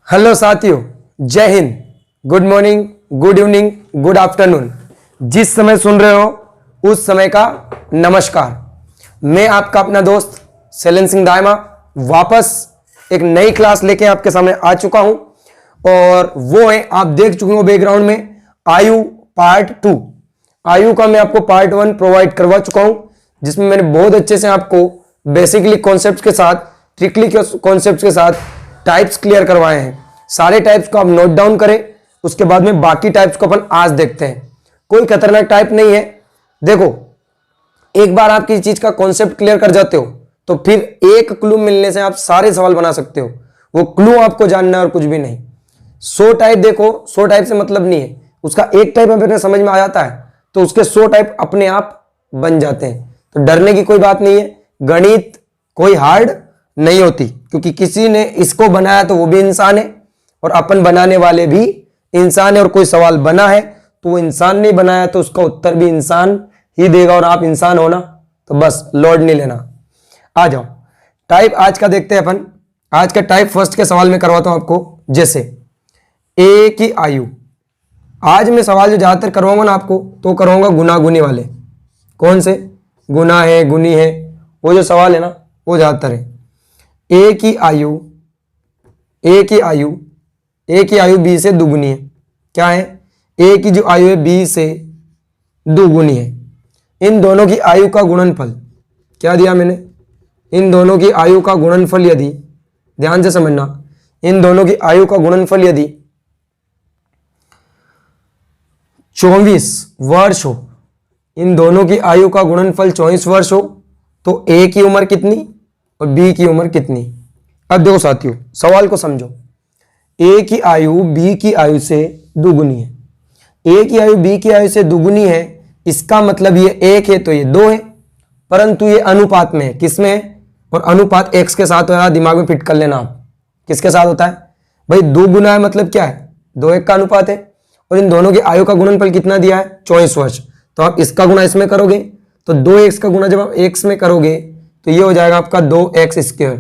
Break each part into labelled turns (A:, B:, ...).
A: Hello साथियों, जय Hind, good morning, good evening, good afternoon. जिस समय सुन रहे हो उस समय का नमस्कार। मैं आपका अपना दोस्त शैलेंद्र सिंह दायमा वापस एक नई क्लास लेके आपके सामने आ चुका हूं और वो है, आप देख चुके हो बैकग्राउंड में, आयु पार्ट 2। आयु का मैं आपको पार्ट 1 प्रोवाइड करवा चुका हूं, जिसमें मैंने बहुत अच्छे से आपको बेसिकली कॉन्सेप्ट के साथ, ट्रिकली कॉन्सेप्ट के साथ टाइप्स क्लियर करवाए हैं। सारे टाइप्स को आप नोट डाउन करें, उसके बाद में बाकी टाइप्स को अपन आज देखते हैं। कोई खतरनाक टाइप नहीं है। देखो, एक बार आप किसी चीज का कॉन्सेप्ट क्लियर कर जाते हो तो फिर एक क्लू मिलने से आप सारे सवाल बना सकते हो। वो क्लू आपको जानना है और कुछ भी नहीं। 100 टाइप देखो, 100 टाइप से मतलब नहीं है, उसका एक टाइप अपने समझ में आ जाता है तो उसके 100 टाइप अपने आप बन जाते हैं। तो डरने की कोई बात नहीं है। गणित कोई हार्ड नहीं होती, क्योंकि किसी ने इसको बनाया तो वो भी इंसान है और अपन बनाने वाले भी इंसान है। और कोई सवाल बना है तो वो इंसान ने बनाया तो उसका उत्तर भी इंसान ही देगा। और आप इंसान हो ना, तो बस लोड नहीं लेना। आ जाओ, टाइप आज का देखते हैं अपन। आज का टाइप फर्स्ट के सवाल में करवाता हूं आपको। जैसे ए की आयु, आज मैं सवाल जो ज्यादातर करवाऊंगा ना आपको, तो करवाऊंगा गुना गुनी वाले। कौन से? गुना है, गुनी है, वो जो सवाल है ना वो ज्यादातर है। ए की आयु, ए की आयु, ए की आयु बी से दुगुनी है। क्या है? ए की जो आयु है बी से दुगुनी है। इन दोनों की आयु का गुणनफल, क्या दिया मैंने? इन दोनों की आयु का गुणनफल यदि, ध्यान से समझना, इन दोनों की आयु का गुणनफल यदि 24 वर्ष हो, इन दोनों की आयु का गुणनफल 24 वर्ष हो, तो ए की उम्र कितनी और बी की उम्र कितनी? अब देखो साथियों, सवाल को समझो। ए की आयु बी की आयु से दुगुनी है। ए की आयु बी की आयु से दुगुनी है, इसका मतलब ये 1 है तो ये 2 है, परंतु ये अनुपात में है। किसमें है? और अनुपात x के साथ होता है। दिमाग में फिट कर लेना आप, किसके साथ होता है भाई? 2 गुना है, मतलब क्या है? 2:1 का अनुपात है। और इन दोनों की आयु का गुणनफल कितना दिया है? 24 वर्ष। तो आप इसका गुणा इसमें करोगे तो 2x का गुणा जब आप x में करोगे तो ये हो जाएगा आपका 2x²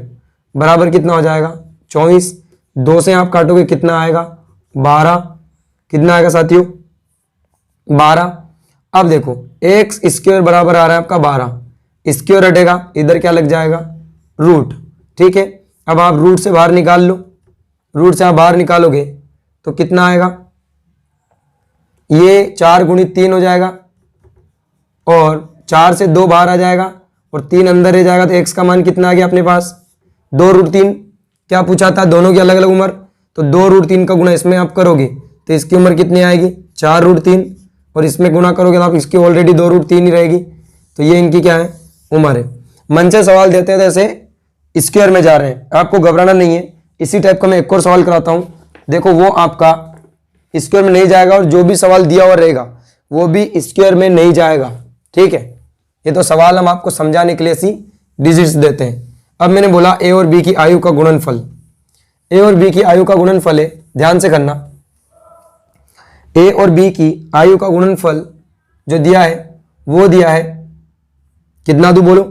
A: बराबर कितना हो जाएगा? 24। 2 से आप काटोगे कितना आएगा? 12। कितना आएगा साथियों? 12। अब देखो, x² बराबर आ रहा है आपका 12। स्क्वायर हटेगा, इधर क्या लग जाएगा? रूट। ठीक है, अब आप रूट से बाहर निकाल लो। रूट से आप बाहर निकालोगे तो कितना आएगा? ये 4 गुणित 3 हो जाएगा और 4 से 2 बाहर आ जाएगा और 3 अंदर रह जाएगा। तो x का मान कितना आ गया अपने पास? 2√3। क्या पूछा था? दोनों की अलग अलग उम्र। तो 2√3 का गुणा इसमें आप करोगे तो इसकी उम्र कितनी आएगी? 4√3। और इसमें गुणा करोगे तो आप इसकी ऑलरेडी 2√3 ही रहेगी। तो ये इनकी क्या है? उम्र है। मन से सवाल देते हैं, जैसे स्क्वायर में जा रहे हैं, आपको घबराना नहीं है। इसी टाइप का मैं एक और सवाल कराता हूं। देखो, वो आपका स्क्वायर में नहीं जाएगा और जो भी सवाल दिया हुआ रहेगा वो भी स्क्वायर में नहीं जाएगा। ठीक है, ये तो सवाल हम आपको समझाने के लिए ऐसी डिजिट्स देते हैं। अब मैंने बोला ए और बी की आयु का गुणनफल। ए और बी की आयु का गुणनफल है, ध्यान से करना। ए और बी की आयु का गुणनफल जो दिया है वो दिया है कितना? दो बोलो,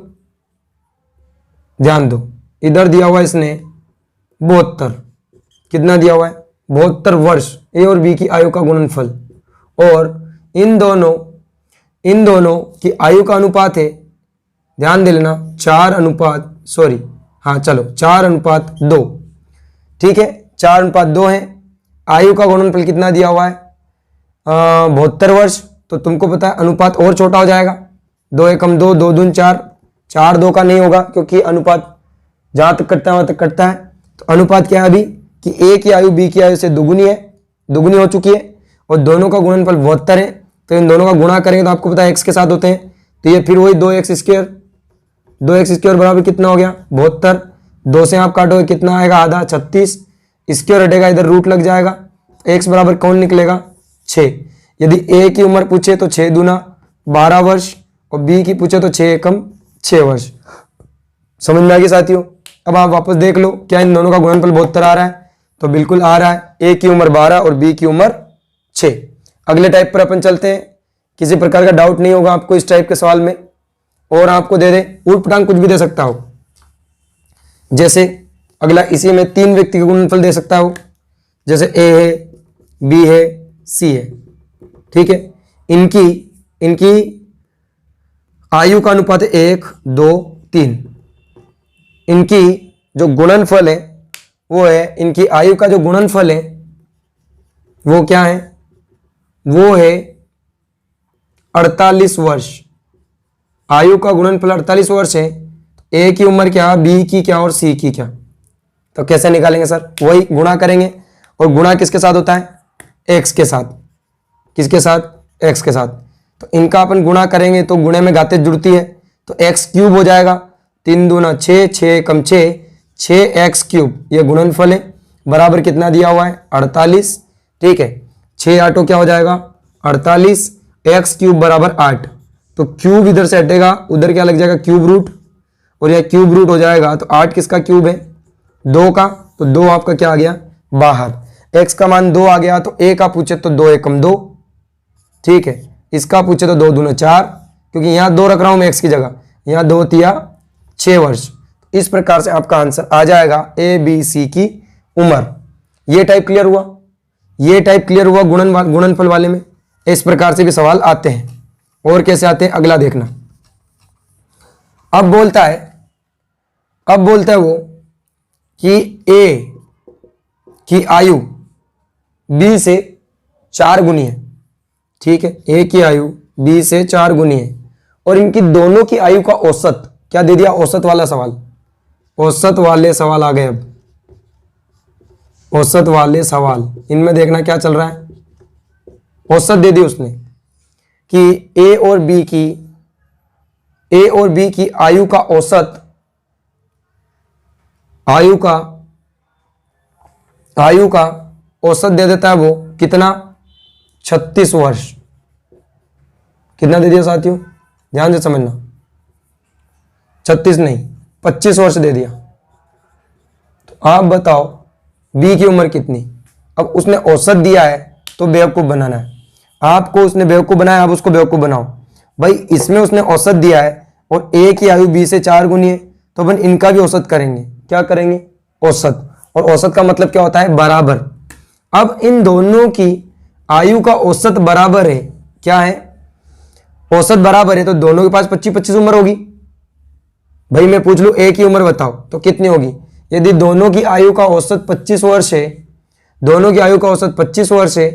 A: ध्यान दो। इधर दिया हुआ है इसने 72। कितना दिया हुआ है? 72 वर्ष ए और बी की आयु का गुणनफल। और इन दोनों की आयु का अनुपात है, ध्यान दे लेना, 4:2। ठीक है, 4:2 है। आयु का गुणनफल कितना दिया हुआ है? 72 वर्ष। तो तुमको पता है अनुपात और छोटा हो जाएगा। 2 एकम 2, 2 दून 4, 4 2 का नहीं होगा, क्योंकि अनुपात जहां तक कटता है वहां तक कटता है। तो अनुपात क्या है अभी कि ए की आयु बी की आयु से दुगुनी है, दुगुनी हो चुकी है, और दोनों का गुणनफल 72 है। तो इन दोनों का गुणा करेंगे तो आपको पता है x के साथ होते हैं, तो ये फिर वही 2x² बराबर कितना हो गया? 72। 2 से आप काटोगे कितना आएगा? आधा, 36। स्क्वायर हटेगा, इधर रूट लग जाएगा। x बराबर कौन निकलेगा? 6। यदि a की उम्र पूछे तो 6 दूना 12 वर्ष और b की पूछे तो 6 एकम 6 वर्ष। समझ में आ गई साथियों? अब आप वापस देख लो, क्या इन दोनों का गुणनफल 72 आ रहा है? तो बिल्कुल आ रहा है। a की उम्र 12 और b की उम्र 6। अगले टाइप पर अपन चलते हैं। किसी प्रकार का डाउट नहीं होगा आपको इस टाइप के सवाल में। और आपको दे दे, ऊट पटांग कुछ भी दे सकता हो। जैसे अगला, इसी में 3 व्यक्ति का गुणनफल दे सकता हो। जैसे ए है, बी है, सी है, ठीक है। इनकी आयु का अनुपात है 1, 2, 3। इनकी जो गुणनफल है वो है, इनकी आयु का जो गुणनफल है वो क्या है, वो है 48 वर्ष। आयु का गुणनफल 48 वर्ष है। ए की उम्र क्या, बी की क्या और सी की क्या। तो कैसे निकालेंगे सर, वही गुणा करेंगे। और गुणा किसके साथ होता है, एक्स के साथ। किसके साथ, एक्स के साथ। तो इनका अपन गुणा करेंगे तो गुणे में घातें जुड़ती है, तो एक्स क्यूब हो जाएगा। 3 दूना 6, 6 कम 6, 6x क्यूब। ये गुणनफल है, बराबर कितना दिया हुआ है, 48, ठीक है। 6 आठों क्या हो जाएगा 48, x क्यूब बराबर 8। तो क्यूब इधर से हटेगा, उधर क्या लग जाएगा क्यूब रूट, और यह क्यूब रूट हो जाएगा। तो 8 किसका क्यूब है, 2 का, तो 2 आपका क्या आ गया बाहर। x का मान 2 आ गया, तो a का पूछे तो 2 एकम 2, ठीक है। इसका पूछे तो 2 दूना 4, क्योंकि यहाँ 2 रख रहा हूं मैं x की जगह, यहाँ 2 तिया 6 वर्ष। इस प्रकार से आपका आंसर आ जाएगा ए बी सी की उम्र। ये टाइप क्लियर हुआ, ये टाइप क्लियर हुआ गुणनफल वाले में। इस प्रकार से भी सवाल आते हैं। और कैसे आते हैं अगला देखना। अब बोलता है वो कि ए की आयु बी से 4 गुनी है, ठीक है। ए की आयु बी से 4 गुनी है, और इनकी दोनों की आयु का औसत क्या दे दिया, औसत वाला सवाल। औसत वाले सवाल आ गए। अब औसत वाले सवाल, इनमें देखना क्या चल रहा है। औसत दे दी उसने कि ए और बी की आयु का औसत, आयु का औसत दे देता है वो कितना, 36 वर्ष। कितना दे दिया साथियों, ध्यान से समझना, 36 नहीं 25 वर्ष दे दिया। तो आप बताओ बी की उम्र कितनी। अब उसने औसत दिया है तो बेवकूफ बनाना है आपको। उसने बेवकूफ बनाया, अब उसको बेवकूफ बनाओ भाई। इसमें उसने औसत दिया है और ए की आयु बी से 4 गुनी है, तो अपन इनका भी औसत करेंगे। क्या करेंगे, औसत। और औसत का मतलब क्या होता है, बराबर। अब इन दोनों की आयु का औसत बराबर है, क्या है, औसत बराबर है, तो दोनों के पास 25-25 उम्र होगी। भाई मैं पूछ लूं ए की उम्र बताओ तो कितनी होगी। यदि दोनों की आयु का औसत 25 वर्ष है, दोनों की आयु का औसत 25 वर्ष है,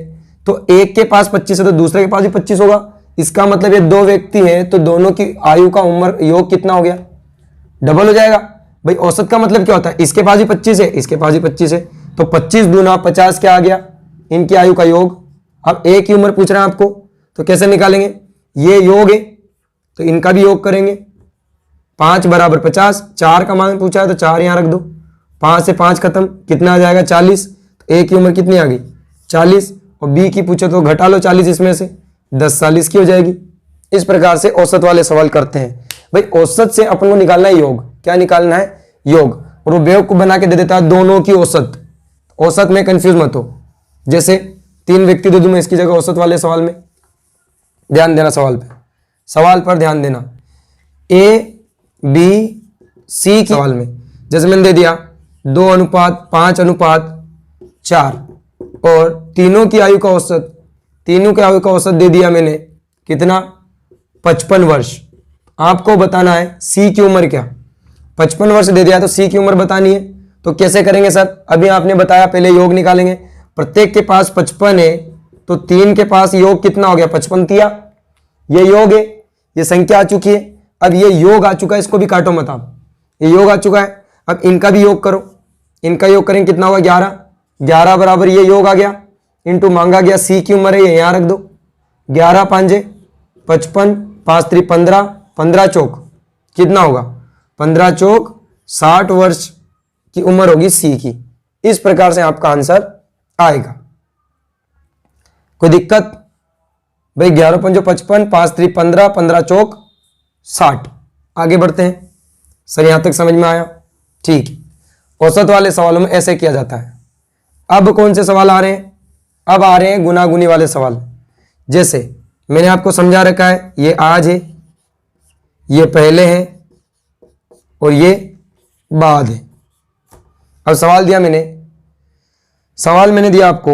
A: तो एक के पास 25 है तो दूसरे के पास भी 25 होगा। इसका मतलब ये 2 व्यक्ति हैं, तो दोनों की आयु का उम्र योग कितना हो गया, डबल हो जाएगा। भाई औसत का मतलब क्या होता है, इसके पास भी 25 है, इसके पास भी 25 है, तो 25 दूना 50 क्या आ गया, इनकी आयु का योग। अब ए की उम्र पूछ रहे हैं आपको, तो कैसे निकालेंगे, ये योग है तो इनका भी योग करेंगे। 5 बराबर 50, 4 का मान पूछा है तो 4 यहां रख दो, 5 से 5 खत्म, कितना आ जाएगा 40। तो ए की उम्र कितनी आ गई 40, और बी की पूछे तो घटा लो 40 इसमें से, 10 साल इसकी हो जाएगी। इस प्रकार से औसत वाले सवाल करते हैं। भाई औसत से अपन को निकालना है योग। क्या निकालना है, योग। और वो बेवकूफ बना के दे देता है दोनों की औसत। औसत में कंफ्यूज मत हो, जैसे 3 व्यक्ति दे दूं मैं इसकी जगह औसत वाले सवाल में। ध्यान देना सवाल पर ध्यान देना। ए बी सी की सवाल में जैसे मैंने दे दिया 2:5:4, और तीनों की आयु का औसत दे दिया मैंने कितना, 55 वर्ष। आपको बताना है सी की उम्र क्या, 55 वर्ष दे दिया तो सी की उम्र बतानी है। तो कैसे करेंगे सर, अभी आपने बताया पहले योग निकालेंगे। प्रत्येक के पास 55 है, तो 3 के पास योग कितना हो गया, 55 तिया, ये योग है, ये संख्या आ चुकी है। अब ये योग आ चुका है, इसको भी काटो मत आप, ये योग आ चुका है। अब इनका भी योग करो, इनका योग करेंगे कितना होगा 11, 11 बराबर ये योग आ गया, इंटू मांगा गया सी की उम्र है, ये यहां रख दो, 11 5 55, 5 3 15, 15 चौक कितना होगा, 15 चौक 60 वर्ष की उम्र होगी सी की। इस प्रकार से आपका आंसर आएगा। कोई दिक्कत भाई, 11 5 55, 5 3 15, 15 चौक 60। आगे बढ़ते हैं सर, यहां तक समझ में आया, ठीक। औसत वाले सवालों में ऐसे किया जाता है। अब कौन से सवाल आ रहे हैं, अब आ रहे हैं गुनागुनी वाले सवाल। जैसे मैंने आपको समझा रखा है, ये आज है, ये पहले है और ये बाद है। अब सवाल दिया मैंने, सवाल मैंने दिया आपको,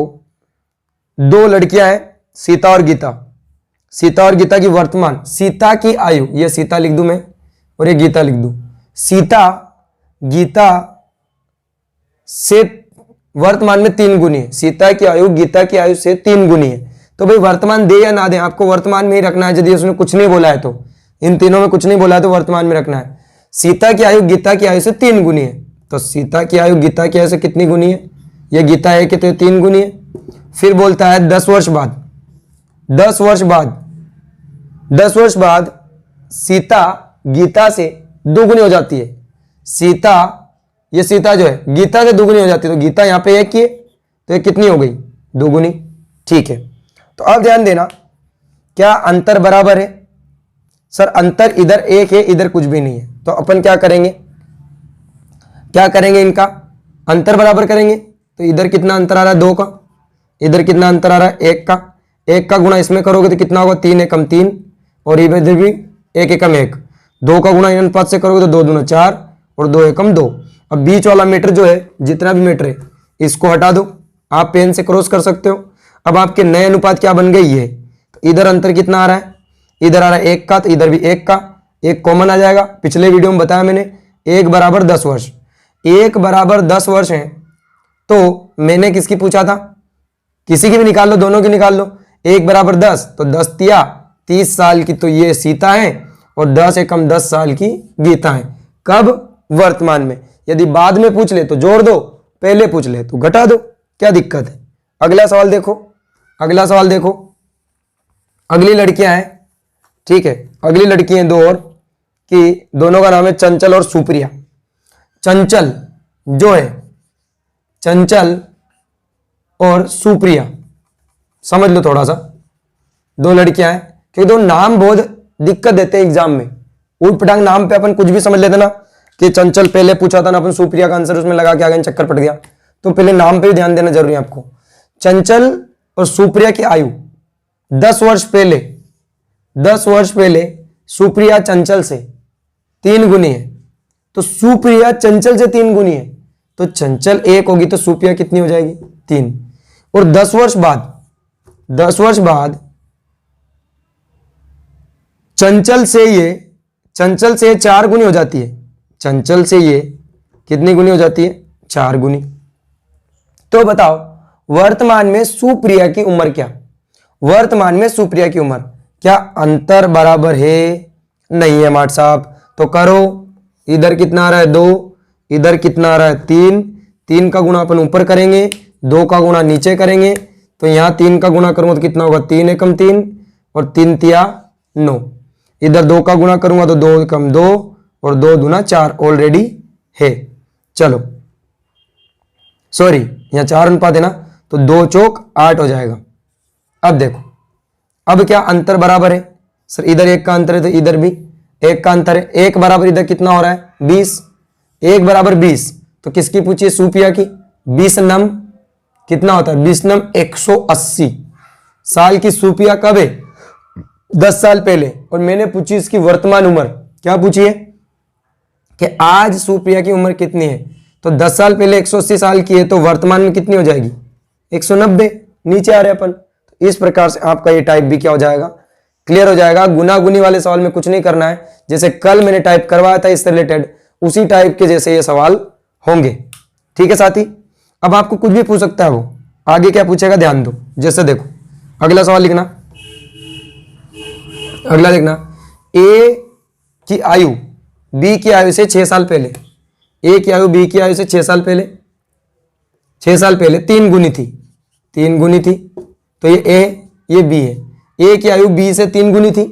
A: दो लड़कियां हैं सीता और गीता। सीता और गीता की वर्तमान, सीता की आयु, ये सीता लिख दूं मैं और ये गीता लिख दूं। सीता गीता से वर्तमान में 3 गुनी है। सीता की आयु गीता की आयु से 3 गुनी है। तो भाई वर्तमान दे या ना दे, आपको वर्तमान में ही रखना है। यदि उसने कुछ नहीं बोला है तो, इन तीनों में कुछ नहीं बोला है तो वर्तमान में रखना है। सीता की आयु गीता की आयु से 3 गुनी है, तो सीता की आयु गीता की आयु से कितनी गुनी है? ये गीता है कि तो 3 गुनी है। फिर बोलता है 10 वर्ष बाद, 10 वर्ष बाद, 10 वर्ष बाद सीता गीता से 2 गुनी हो जाती है। सीता, ये सीता जो है गीता से 2 गुनी हो जाती है, तो गीता यहां पे 1 की है, तो ये कितनी हो गई? 2 गुनी। ठीक है, तो अब ध्यान देना, क्या अंतर बराबर है? सर अंतर इधर 1 है, इधर कुछ भी नहीं है, तो अपन क्या करेंगे? क्या करेंगे? इनका अंतर बराबर करेंगे। तो इधर कितना अंतर आ रहा है? 2 का। इधर कितना अंतर आ रहा है? 1 का। 1 का गुणा इसमें करोगे तो कितना होगा? 3 एकम 3, और इधर भी 1 एकम 1। 2 का गुणा इन अनुपात से करोगे तो 2 दूना 4 और 2 एकम 2। अब बीच वाला मीटर जो है, जितना भी मीटर है, इसको हटा दो। आप पेन से क्रॉस कर सकते हो। अब आपके नए अनुपात क्या बन गई? ये। तो इधर अंतर कितना आ रहा है? इधर आ रहा है 1 का, तो इधर भी 1 का। 1 कॉमन आ जाएगा। पिछले वीडियो में बताया मैंने 1 बराबर 10 वर्ष। 1 बराबर 10 वर्ष है, तो मैंने किसकी पूछा था? किसी की भी निकाल लो, दोनों की निकाल लो। 1 बराबर 10, तो 10 तिया 30 साल की, तो ये सीता है, और 10 एकम 10 साल की गीता है। कब? वर्तमान में। यदि बाद में पूछ ले तो जोड़ दो, पहले पूछ ले तो घटा दो, क्या दिक्कत है? अगला सवाल देखो, अगला सवाल देखो। अगली लड़कियां हैं, ठीक है, अगली लड़की हैं 2 और, कि दोनों का नाम है चंचल और सुप्रिया। चंचल जो है, चंचल और सुप्रिया, समझ लो थोड़ा सा। 2 लड़कियां हैं, क्योंकि 2 नाम बहुत दिक्कत देते हैं एग्जाम में। उठ पटांग नाम पे अपन कुछ भी समझ लेते ना, कि चंचल पहले पूछा था ना अपन, सुप्रिया का आंसर उसमें लगा के आगे चक्कर पड़ गया। तो पहले नाम पे भी ध्यान देना जरूरी है आपको। चंचल और सुप्रिया की आयु 10 वर्ष पहले, 10 वर्ष पहले सुप्रिया चंचल से 3 गुनी है, तो सुप्रिया चंचल से 3 गुनी है, तो चंचल 1 होगी, तो सुप्रिया कितनी हो जाएगी? 3। और 10 वर्ष बाद, 10 वर्ष बाद चंचल से 4 गुनी हो जाती है। चंचल से ये कितनी गुनी हो जाती है? 4 गुनी। तो बताओ वर्तमान में सुप्रिया की उम्र क्या? वर्तमान में सुप्रिया की उम्र क्या अंतर बराबर है? नहीं है माट साहब। तो करो, इधर कितना आ रहा है? 2, इधर कितना आ रहा है? 3। 3 का गुणा अपन ऊपर करेंगे, 2 का गुणा नीचे करेंगे, तो यहां 3 का गुणा करूंगा तो कितना होगा? 3 एकम 3 और 3 तिया 9। इधर 2 का गुणा करूंगा तो 2 एकम 2 और 2 दूना 4 ऑलरेडी है। चलो सॉरी, यहां 4 अनुपात है ना, तो 2 चौक 8 हो जाएगा। अब देखो, अब क्या अंतर बराबर है? सर इधर 1 का अंतर है, तो इधर भी 1 का अंतर है। 1 बराबर इधर कितना हो रहा है? 20। 1 बराबर 20, तो किसकी पूछिए? सुप्रिया की। 20 नम कितना होता है? 20 नम 180 साल की सुप्रिया कब है? 10 साल पहले। और मैंने पूछी इसकी वर्तमान उम्र, क्या पूछी है? कि आज सुप्रिया की उम्र कितनी है? तो 10 साल पहले 180 साल की है, तो वर्तमान में कितनी हो जाएगी? 190। नीचे आ रहे अपन। तो इस प्रकार से आपका ये टाइप भी क्या हो जाएगा? क्लियर हो जाएगा। गुना गुनी वाले सवाल में कुछ नहीं करना है, जैसे कल मैंने टाइप करवाया था इससे रिलेटेड, उसी टाइप के जैसे ये सवाल होंगे। ठीक है साथी, अब आपको कुछ भी पूछ सकता है वो। आगे क्या पूछेगा ध्यान दो। जैसे देखो, अगला सवाल लिखना, अगला देखना। ए की आयु बी की आयु से 6 साल पहले, ए की आयु बी की आयु से 6 साल पहले, 6 साल पहले 3 गुनी थी, 3 गुनी थी। तो ये ए, ये बी है। ए की आयु बी से 3 गुनी थी।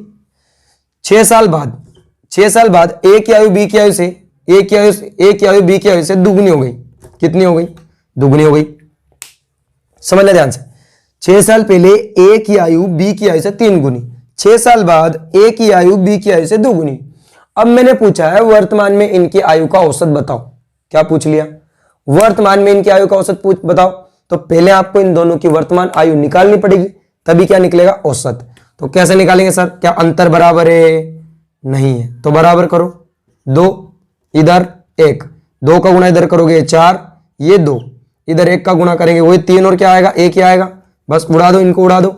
A: 6 साल बाद, 6 साल बाद ए की आयु बी की आयु से, ए की आयु बी की आयु से दुगुनी हो गई। कितनी हो गई? दुगुनी हो गई। समझ ले ध्यान से। 6 साल पहले ए की आयु बी की आयु से 3 गुनी, 6 साल बाद ए की आयु बी की आयु से 2 गुनी। अब मैंने पूछा है वर्तमान में इनकी आयु का औसत बताओ। क्या पूछ लिया? वर्तमान में इनकी आयु का औसत बताओ। तो पहले आपको इन दोनों की वर्तमान आयु निकालनी पड़ेगी, तभी क्या निकलेगा? औसत। तो कैसे निकालेंगे सर? क्या अंतर बराबर है? नहीं है, तो बराबर करो। 2 इधर 1, 2 का गुणा इधर करोगे 4, ये 2, इधर 1 का गुणा करेंगे वही 3 और क्या आएगा 1 ही आएगा, बस उड़ा दो, इनको उड़ा दो।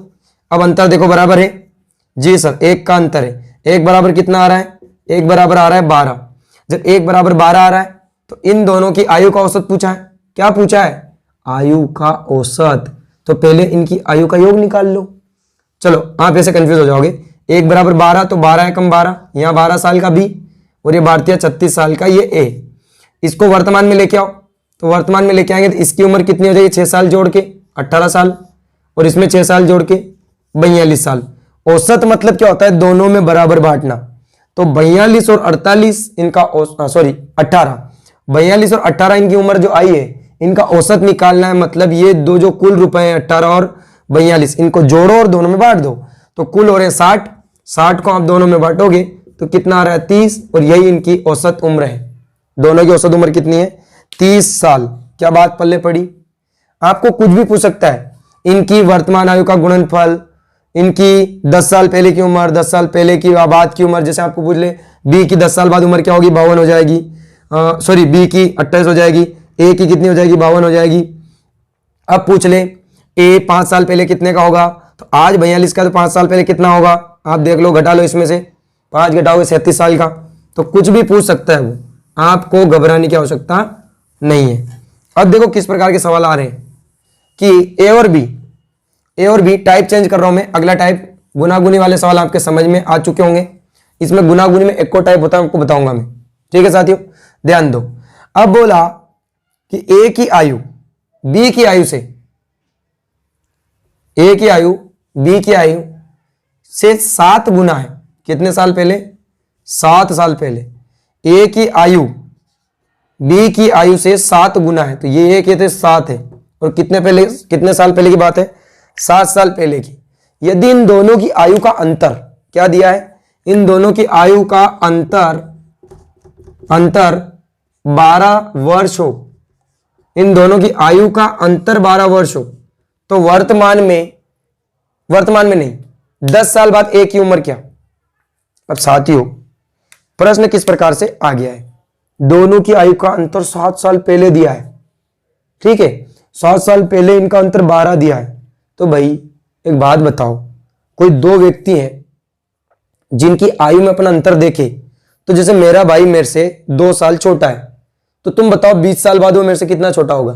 A: अब अंतर देखो बराबर है जी सर, 1 का अंतर है। 1 बराबर कितना आ रहा है, 1 बराबर आ रहा है 12। जब 1 बराबर 12 आ रहा है तो इन दोनों की आयु का औसत पूछा है। क्या पूछा है, आयु का औसत। तो पहले इनकी आयु का योग निकाल लो। चलो आप ऐसे कंफ्यूज हो जाओगे, 1 बराबर 12 तो 12 एकम 12, यहाँ 12 साल का बी और ये भारतीय 36 साल का ये ए। इसको वर्तमान में लेके आओ, तो वर्तमान में लेके आएंगे तो इसकी उम्र कितनी हो जाएगी, 6 साल जोड़ के 18 साल और इसमें 6 साल जोड़ के 42 साल। औसत मतलब क्या होता है, दोनों में बराबर बांटना। तो 42 और 48 इनका 18, 42 और 18 इनकी उम्र जो आई है इनका औसत निकालना है। मतलब ये दो जो कुल रुपए हैं 18 और 42 इनको जोड़ो और दोनों में बांट दो, तो कुल हो रहे हैं 60। 60 को आप दोनों में बांटोगे तो कितना आ रहा है 30 और यही इनकी औसत उम्र है। दोनों की औसत उम्र कितनी है 30 साल। क्या बात पल्ले पड़ी। आपको कुछ भी पूछ सकता है, इनकी वर्तमान आयु का गुणनफल, इनकी 10 साल पहले की उम्र, 10 साल पहले की बाद की उम्र। जैसे आपको पूछ ले बी की 10 साल बाद उम्र क्या होगी, 52 हो जाएगी। बी की 28 हो जाएगी, ए की कितनी हो जाएगी 52 हो जाएगी। अब पूछ ले ए 5 साल पहले कितने का होगा, तो आज 42 का, तो 5 साल पहले कितना होगा आप देख लो, घटा लो इसमें से 5 घटाओगे 37 साल का। तो कुछ भी पूछ सकता है वो, आपको घबराने की आवश्यकता नहीं है। अब देखो किस प्रकार के सवाल आ रहे हैं कि ए और बी टाइप चेंज कर रहा हूं मैं। अगला टाइप गुनागुनी वाले सवाल आपके समझ में आ चुके होंगे। इसमें गुनागुनी में एक और टाइप होता है, आपको बताऊंगा मैं। ठीक है साथियों, ध्यान दो। अब बोला कि ए की आयु बी की आयु से, ए की आयु बी की आयु से 7 गुना है। कितने साल पहले, 7 साल पहले। ए की आयु बी की आयु से 7 गुना है, तो ये कहते 7 है। और कितने साल पहले की बात है, 7 साल पहले की। यदि इन दोनों की आयु का अंतर क्या दिया है, इन दोनों की आयु का अंतर 12 वर्ष हो, इन दोनों की आयु का अंतर 12 वर्ष हो, तो वर्तमान में नहीं 10 साल बाद ए की उम्र क्या। अब साथियों प्रश्न किस प्रकार से आ गया है, दोनों की आयु का अंतर 7 साल पहले दिया है। ठीक है, 7 साल पहले इनका अंतर 12 दिया है। तो भाई एक बात बताओ, कोई 2 व्यक्ति हैं जिनकी आयु में अपना अंतर देखे, तो जैसे मेरा भाई मेरे से 2 साल छोटा है, तो तुम बताओ 20 साल बाद वो मेरे से कितना छोटा होगा।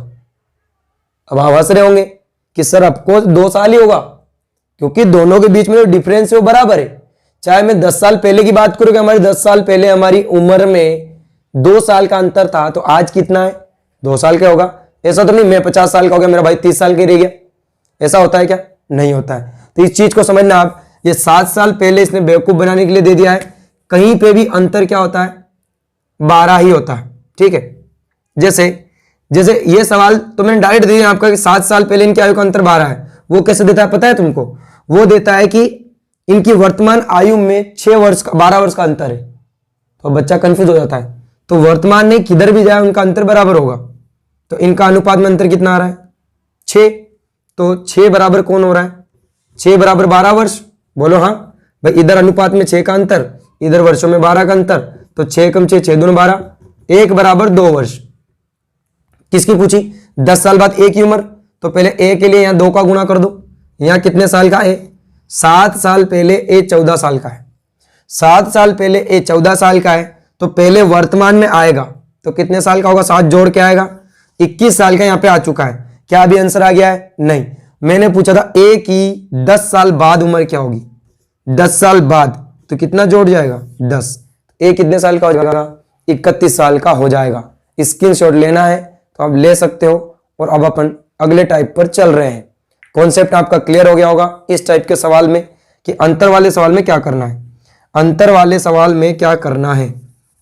A: अब आप हंस रहे होंगे कि सर आपको 2 साल ही होगा, क्योंकि दोनों के बीच में जो डिफरेंस है वो बराबर है। चाहे मैं 10 साल पहले की बात करूं कि हमारी 10 साल पहले हमारी उम्र में 2 साल का अंतर था, तो आज कितना है 2 साल का होगा। ऐसा तो नहीं मैं 50 साल का हो गया, मेरा भाई 30 साल का रह गया, ऐसा होता है क्या, नहीं होता है। तो इस चीज को समझना आप, ये 7 साल पहले इसने बेवकूफ बनाने के लिए दे दिया है। कहीं पे भी अंतर क्या होता है 12 ही होता है। ठीक है, जैसे ये सवाल तो मैंने डायरेक्ट दे दिया आपका कि 7 साल पहले इनकी आयु का अंतर 12 है। वो कैसे देता है पता है तुमको, वो देता है कि इनकी वर्तमान आयु में 12 वर्ष का अंतर है। तो बच्चा कंफ्यूज हो जाता है, तो वर्तमान में किधर भी जाए उनका अंतर बराबर होगा। तो इनका अनुपात में अंतर कितना आ रहा है 6, तो 6 बराबर कौन हो रहा है, 6 बराबर 12 वर्ष। बोलो हाँ भाई, इधर अनुपात में 6 का अंतर, इधर वर्षों में 12 का अंतर, तो 6 कम 6 6 दूनी 12, 1 बराबर 2 वर्ष। किसकी पूछी, 10 साल बाद ए की उम्र, तो पहले ए के लिए यहां 2 का गुणा कर दो। यहां कितने साल का है 7 साल पहले ए 14 साल का है। 7 साल पहले ए 14 साल का है, तो पहले वर्तमान में आएगा तो कितने साल का होगा, 7 जोड़ के आएगा 21 साल का यहां पे आ चुका है। क्या अभी आंसर आ गया है, नहीं। मैंने पूछा था ए की 10 साल बाद उम्र क्या होगी, 10 साल बाद, तो कितना जोड़ जाएगा 10, ए कितने साल का हो जाएगा 31 साल का हो जाएगा। स्क्रीनशॉट लेना है तो आप ले सकते हो। और अब अपन अगले टाइप पर चल रहे हैं। कॉन्सेप्ट आपका क्लियर हो गया होगा इस टाइप के सवाल में कि अंतर वाले सवाल में क्या करना है, अंतर वाले सवाल में क्या करना है।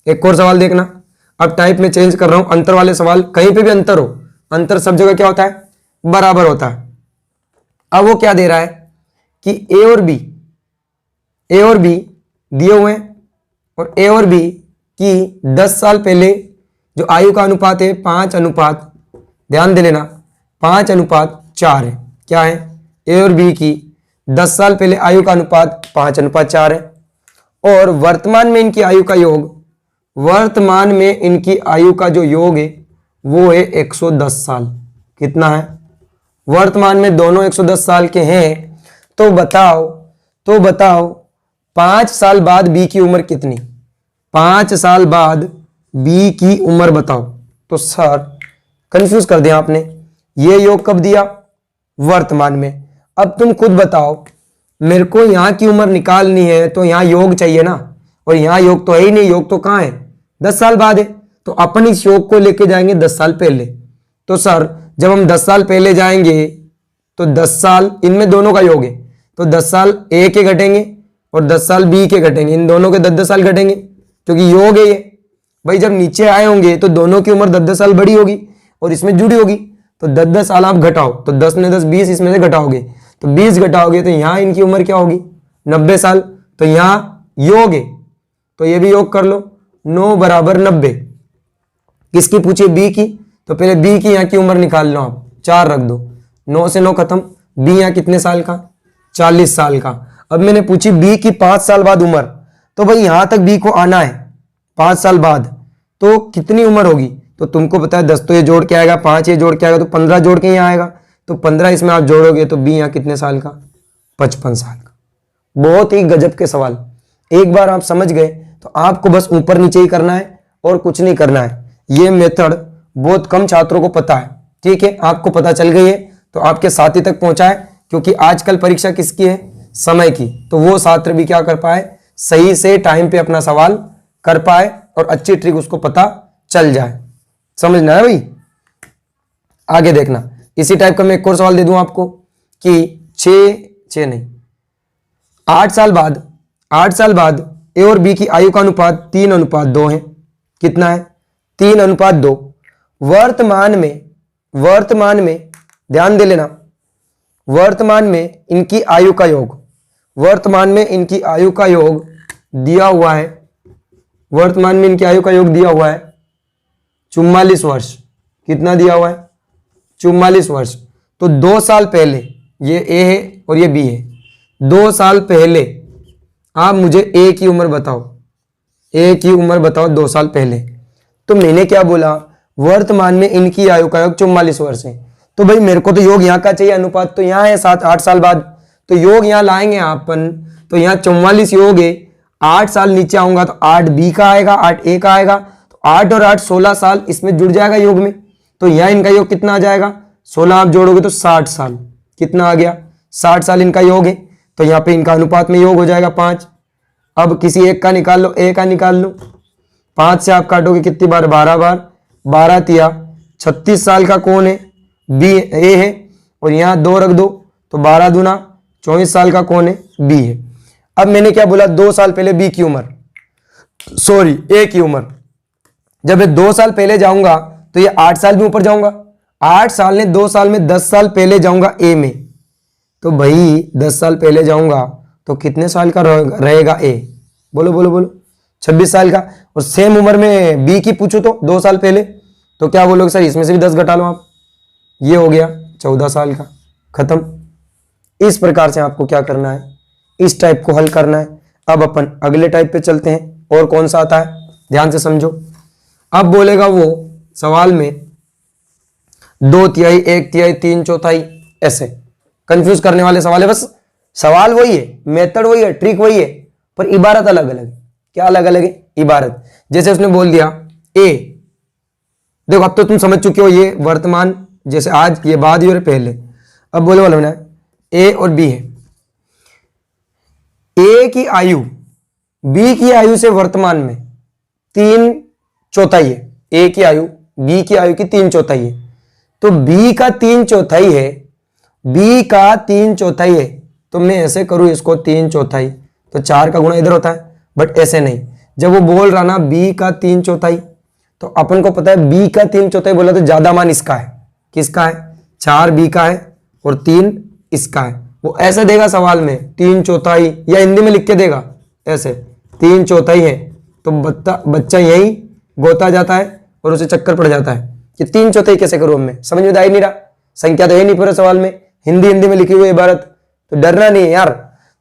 A: एक और सवाल देखना, अब टाइप में चेंज कर रहा हूं। अंतर वाले सवाल कहीं पे भी अंतर हो, अंतर सब जगह क्या होता है बराबर होता है। अब वो क्या दे रहा है कि ए और बी दिए हुए हैं, और ए और बी की 10 साल पहले जो आयु का अनुपात है 5:, ध्यान दे लेना 5:4 है। क्या है, ए और बी की 10 साल पहले आयु का अनुपात 5:4 है। और वर्तमान में इनकी आयु का योग, वर्तमान में इनकी आयु का जो योग है वो है 110 साल। कितना है? वर्तमान में दोनों 110 साल के हैं, तो बताओ 5 साल बाद बी की उम्र कितनी? 5 साल बाद बी की उम्र बताओ। तो सर कंफ्यूज कर दिया आपने, ये योग कब दिया? वर्तमान में। अब तुम खुद बताओ, मेरे को यहां की उम्र निकालनी है तो यहां योग चाहिए ना, और यहां योग तो है ही नहीं, योग तो कहां है? 10 साल बाद है। तो अपन इस योग को लेके जाएंगे 10 साल पहले। तो सर जब हम 10 साल पहले जाएंगे तो 10 साल इनमें दोनों का योग है, तो 10 साल ए के घटेंगे और 10 साल बी के घटेंगे, इन दोनों के 10-10 साल घटेंगे क्योंकि योग है ये। भाई जब नीचे आए होंगे तो दोनों की उम्र 10-10 साल बड़ी होगी और इसमें जुड़ी होगी, तो 10-10 साल आप घटाओ, तो 10 ने 10 20, इसमें से घटाओगे तो 20 घटाओगे तो यहां इनकी उम्र क्या होगी? 90 साल। तो यहां योग है तो ये भी योग कर लो, 9 बराबर 90। किसकी पूछिए? बी की। तो पहले बी की यहाँ की उम्र निकाल लो आप, 4 रख दो, 9 से 9 खत्म। बी यहाँ कितने साल का? 40 साल का। अब मैंने पूछी बी की 5 साल बाद उम्र, तो भाई यहां तक बी को आना है 5 साल बाद, तो कितनी उम्र होगी? तो तुमको पता है 10 तो ये जोड़ के आएगा, 5 ये जोड़ के आएगा, तो 15 जोड़ के यहाँ आएगा, तो 15 इसमें आप जोड़ोगे तो बी यहाँ कितने साल का? 55 साल का। बहुत ही गजब के सवाल। एक बार आप समझ गए तो आपको बस ऊपर नीचे ही करना है और कुछ नहीं करना है। ये मेथड बहुत कम छात्रों को पता है, ठीक है? आपको पता चल गई है तो आपके साथी तक पहुंचाए, क्योंकि आजकल परीक्षा किसकी है? समय की। तो वो छात्र भी क्या कर पाए? सही से टाइम पे अपना सवाल कर पाए और अच्छी ट्रिक उसको पता चल जाए। समझना है भाई? आगे देखना, इसी टाइप का मैं एक और सवाल दे दूं आपको कि 8 साल बाद ए और बी की आयु का अनुपात 3:2 है। कितना है? 3:2। वर्तमान में ध्यान दे लेना, वर्तमान में इनकी आयु का योग दिया हुआ है। वर्तमान में इनकी आयु का योग दिया हुआ है 44 वर्ष। कितना दिया हुआ है? 44 वर्ष। तो 2 साल पहले, ये ए है और ये बी है, 2 साल पहले आप मुझे ए की उम्र बताओ। ए की उम्र बताओ 2 साल पहले। तो मैंने क्या बोला? वर्तमान में इनकी आयु का योग 44 वर्ष है। तो भाई मेरे को तो योग यहाँ का चाहिए, अनुपात तो यहाँ है 7-8 साल बाद, तो योग यहाँ लाएंगे अपन, तो यहाँ 44 योग है, 8 साल नीचे आऊंगा तो 8 बी का आएगा, 8 ए का आएगा, तो 8 और 8 16 साल इसमें जुड़ जाएगा योग में। तो यहाँ इनका योग कितना आ जाएगा? 16 आप जोड़ोगे तो 60 साल। कितना आ गया? 60 साल इनका योग है। तो यहाँ पे इनका अनुपात में योग हो जाएगा 5। अब किसी एक का निकाल लो, ए का निकाल लो। 5 से आप काटोगे कितनी बार? 12 बार। 12 तिया 36 साल का कौन है? बी ए है, और यहाँ 2 रख दो तो 12 दूना 24 साल का कौन है? बी है। अब मैंने क्या बोला? 2 साल पहले बी की उम्र, सॉरी ए की उम्र। जब मैं 2 साल पहले जाऊंगा तो ये 8 साल भी ऊपर जाऊंगा, 8 साल ने 2 साल में 10 साल पहले जाऊंगा ए में। तो भाई 10 साल पहले जाऊंगा तो कितने साल का रहेगा ए? बोलो बोलो बोलो। 26 साल का। और सेम उम्र में बी की पूछो तो 2 साल पहले, तो क्या बोलोगे? सर इसमें से भी 10 घटा लो आप, ये हो गया 14 साल का। खत्म। इस प्रकार से आपको क्या करना है? इस टाइप को हल करना है। अब अपन अगले टाइप पे चलते हैं, और कौन सा आता है ध्यान से समझो। अब बोलेगा वो सवाल में 2 तिहाई, 1 तिहाई, 3 चौथाई, ऐसे कंफ्यूज करने वाले सवाल है। बस सवाल वही है, मेथड वही है, ट्रिक वही है, पर इबारत अलग अलग है। क्या अलग अलग है? इबारत। जैसे उसने बोल दिया ए, देखो अब तो तुम समझ चुके हो ये वर्तमान, जैसे आज, ये बाद और पहले। अब बोले वाला मैंने ए और बी है, ए की आयु बी की आयु से वर्तमान में 3/4 है। ए की आयु बी की आयु की 3/4 है। तो बी का 3/4 है, बी का 3/4 है, तो मैं ऐसे करूं इसको 3/4, तो 4 का गुणा इधर होता है, बट ऐसे नहीं। जब वो बोल रहा ना बी का 3/4, तो अपन को पता है बी का 3/4 बोला तो ज्यादा मान इसका है। किसका है? 4 बी का है और 3 इसका है। वो ऐसे देगा सवाल में 3/4, या हिंदी में लिख के देगा ऐसे 3/4 है, तो बच्चा यही गोता जाता है और उसे चक्कर पड़ जाता है कि 3/4 कैसे करूं मैं, समझ में आ ही नहीं रहा, संख्या तो है नहीं पूरे सवाल में, हिंदी में लिखी हुई इबारत। तो डरना नहीं है यार।